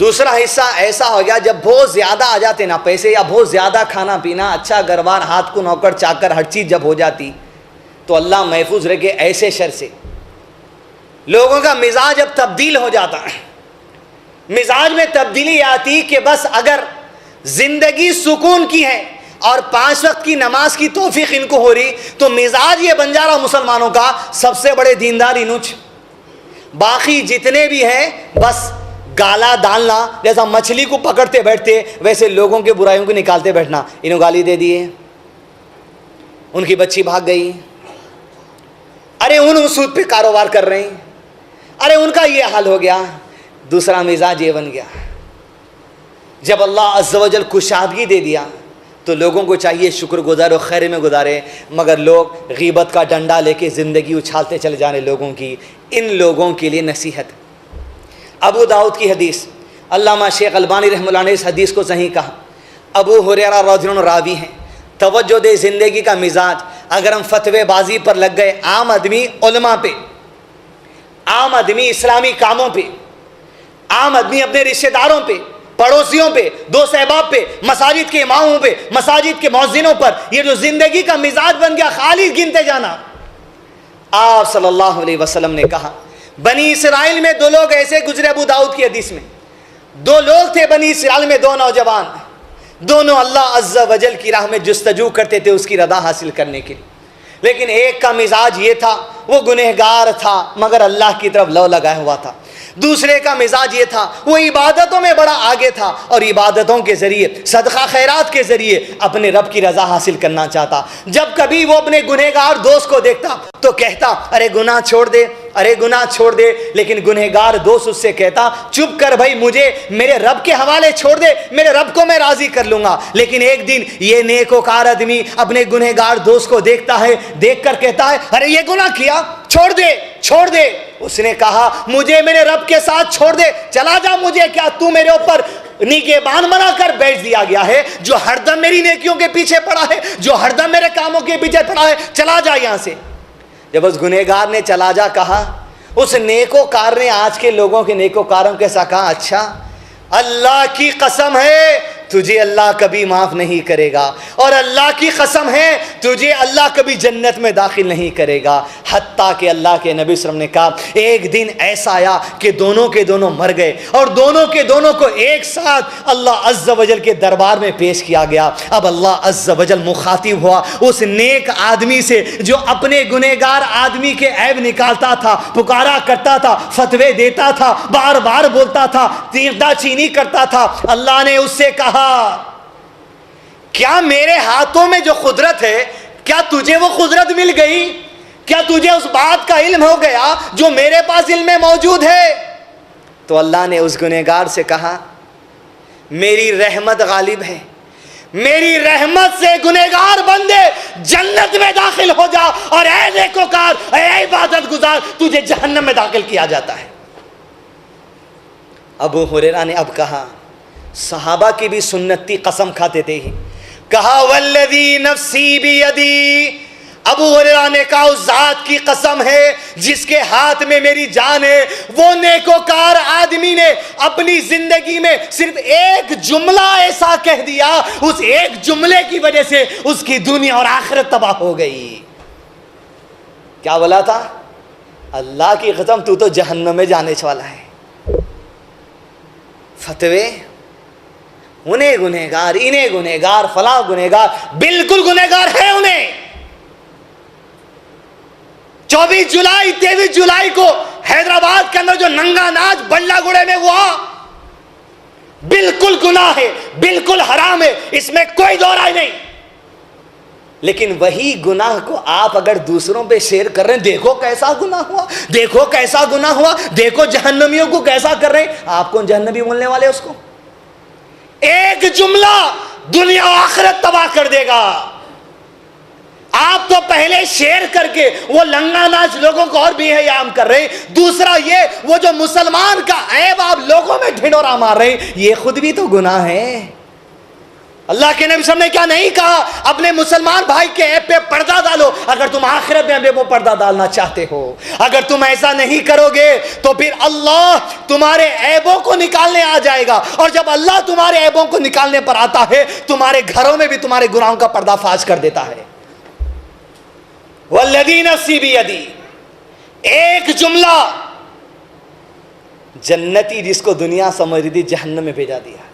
دوسرا حصہ ایسا ہو گیا جب بہت زیادہ آ جاتے نا پیسے، یا بہت زیادہ کھانا پینا، اچھا گھر بار، ہاتھ کو نوکر چاکر، ہر چیز جب ہو جاتی تو اللہ محفوظ رکھے ایسے شر سے لوگوں کا مزاج اب تبدیل ہو جاتا ہے. مزاج میں تبدیلی آتی کہ بس اگر زندگی سکون کی ہے اور 5 وقت کی نماز کی توفیق ان کو ہو رہی تو مزاج یہ بن جا رہا مسلمانوں کا سب سے بڑے دیندار انوچ، باقی جتنے بھی ہیں بس گالا ڈالنا، جیسا مچھلی کو پکڑتے بیٹھتے ویسے لوگوں کے برائیوں کو نکالتے بیٹھنا. انہوں گالی دے دیے، ان کی بچی بھاگ گئی، ارے ان سود پہ کاروبار کر رہے ہیں، ارے ان کا یہ حال ہو گیا. دوسرا مزاج یہ بن گیا. جب اللہ عز و جل کشادگی دے دیا تو لوگوں کو چاہیے شکر گزار و خیر میں گزارے، مگر لوگ غیبت کا ڈنڈا لے کے زندگی اچھالتے چلے جانے لوگوں کی. ان لوگوں کے لیے نصیحت. ابو داؤد کی حدیث، علامہ شیخ البانی رحمہ اللہ نے اس حدیث کو صحیح کہا. ابو ہریرہ رضی اللہ عنہ راوی ہیں. توجہ دے زندگی کا مزاج. اگر ہم فتوے بازی پر لگ گئے، عام آدمی علماء پہ، عام آدمی اسلامی کاموں پہ، عام آدمی اپنے رشتہ داروں پہ، پڑوسیوں پہ، دوست احباب پہ، مساجد کے اماموں پہ، مساجد کے مؤذنوں پر، یہ جو زندگی کا مزاج بن گیا خالی گنتے جانا. آپ صلی اللہ علیہ وسلم نے کہا بنی اسرائیل میں 2 لوگ ایسے گزرے. ابو داؤد کی حدیث میں 2 لوگ تھے بنی اسرائیل میں، 2 نوجوان، دونوں اللہ عز و جل کی راہ میں جستجو کرتے تھے اس کی رضا حاصل کرنے کے لیے. لیکن ایک کا مزاج یہ تھا، وہ گنہگار تھا مگر اللہ کی طرف لو لگایا ہوا تھا. دوسرے کا مزاج یہ تھا، وہ عبادتوں میں بڑا آگے تھا اور عبادتوں کے ذریعے، صدقہ خیرات کے ذریعے اپنے رب کی رضا حاصل کرنا چاہتا. جب کبھی وہ اپنے گنہگار دوست کو دیکھتا تو کہتا ارے گناہ چھوڑ دے، ارے گناہ چھوڑ دے. لیکن گنہگار دوست اس سے کہتا چپ کر بھائی، مجھے میرے رب کے حوالے چھوڑ دے، میرے رب کو میں راضی کر لوں گا. لیکن ایک دن یہ نیکوکار آدمی اپنے گنہگار دوست کو دیکھتا ہے، دیکھ کر کہتا ہے ارے یہ گناہ کیا، چھوڑ دے چھوڑ دے. اس نے کہا مجھے میرے رب کے ساتھ چھوڑ دے، چلا جا، مجھے کیا، تو میرے اوپر نگہبان بنا کر بیچ دیا گیا ہے جو ہر دم میری نیکیوں کے پیچھے پڑا ہے، جو ہر دم میرے کاموں کے پیچھے پڑا ہے، چلا جا یہاں سے. جب اس گنہگار نے چلا جا کہا، اس نیکوکار نے آج کے لوگوں کے نیکوکاروں کے ساتھ کہا اچھا اللہ کی قسم ہے تجھے اللہ کبھی معاف نہیں کرے گا، اور اللہ کی قسم ہے تجھے اللہ کبھی جنت میں داخل نہیں کرے گا. حتیٰ کہ اللہ کے نبی صلی اللہ علیہ وسلم نے کہا ایک دن ایسا آیا کہ دونوں کے دونوں مر گئے اور دونوں کے دونوں کو ایک ساتھ اللہ عز و جل کے دربار میں پیش کیا گیا. اب اللہ عز و جل مخاطب ہوا اس نیک آدمی سے جو اپنے گنہگار آدمی کے عیب نکالتا تھا، پکارا کرتا تھا، فتوے دیتا تھا، بار بار بولتا تھا، تیردہ چینی کرتا تھا. اللہ نے اس سے کہا کیا میرے ہاتھوں میں جو قدرت ہے، کیا تجھے وہ قدرت مل گئی؟ کیا تجھے اس بات کا علم ہو گیا جو میرے پاس علم میں موجود ہے؟ تو اللہ نے اس گنہگار سے کہا میری رحمت غالب ہے، میری رحمت سے گنہگار بندے جنت میں داخل ہو جا، اور اے نیکوکار، اے عبادت گزار، تجھے جہنم میں داخل کیا جاتا ہے. ابو ہریرہ نے اب کہا، صحابہ کی بھی سنتی قسم کھاتے تھے ہی، کہا والذی نفسی بیدی، ابو ہریرہ نے کہا اس ذات کی قسم ہے جس کے ہاتھ میں میری جان ہے، وہ نیکوکار آدمی نے اپنی زندگی میں صرف ایک جملہ ایسا کہہ دیا، اس ایک جملے کی وجہ سے اس کی دنیا اور آخرت تباہ ہو گئی. کیا بولا تھا؟ اللہ کی قسم تو جہنم میں جانے والا ہے. فتوے انہیں گنہگار، انہیں گنہگار، فلاں گنہگار، بالکل گنہگار ہے انہیں. 24 جولائی 23 جولائی کو حیدرآباد کے اندر جو ننگا ناچ بلہ گڑے میں ہوا، بالکل گناہ ہے، بالکل حرام ہے، اس میں کوئی دو رائے نہیں. لیکن وہی گناہ کو آپ اگر دوسروں پہ شیئر کر رہے ہیں، دیکھو کیسا گناہ ہوا، دیکھو کیسا گناہ ہوا، دیکھو جہنمیوں کو کیسا کر رہے ہیں، آپ کون جہنمی بولنے والے اس کو؟ ایک جملہ دنیا و آخرت تباہ کر دے گا. آپ تو پہلے شیئر کر کے وہ لنگا ناچ لوگوں کو اور بھی حیام کر رہے ہیں. دوسرا یہ وہ جو مسلمان کا عیب آپ لوگوں میں ڈھنڈورا مار رہے ہیں، یہ خود بھی تو گناہ ہے. اللہ کے نبی صلی اللہ علیہ وسلم نے کیا نہیں کہا؟ اپنے مسلمان بھائی کے عیب پہ پردہ ڈالو اگر تم آخرت میں بے وہ پردہ ڈالنا چاہتے ہو. اگر تم ایسا نہیں کرو گے تو پھر اللہ تمہارے عیبوں کو نکالنے آ جائے گا, اور جب اللہ تمہارے عیبوں کو نکالنے پر آتا ہے تمہارے گھروں میں بھی تمہارے گناہوں کا پردہ فاش کر دیتا ہے. والذی نفسی بیدی, ایک جملہ جنتی جس کو دنیا سمجھ رہی تھی جہنم میں بھیجا دیا.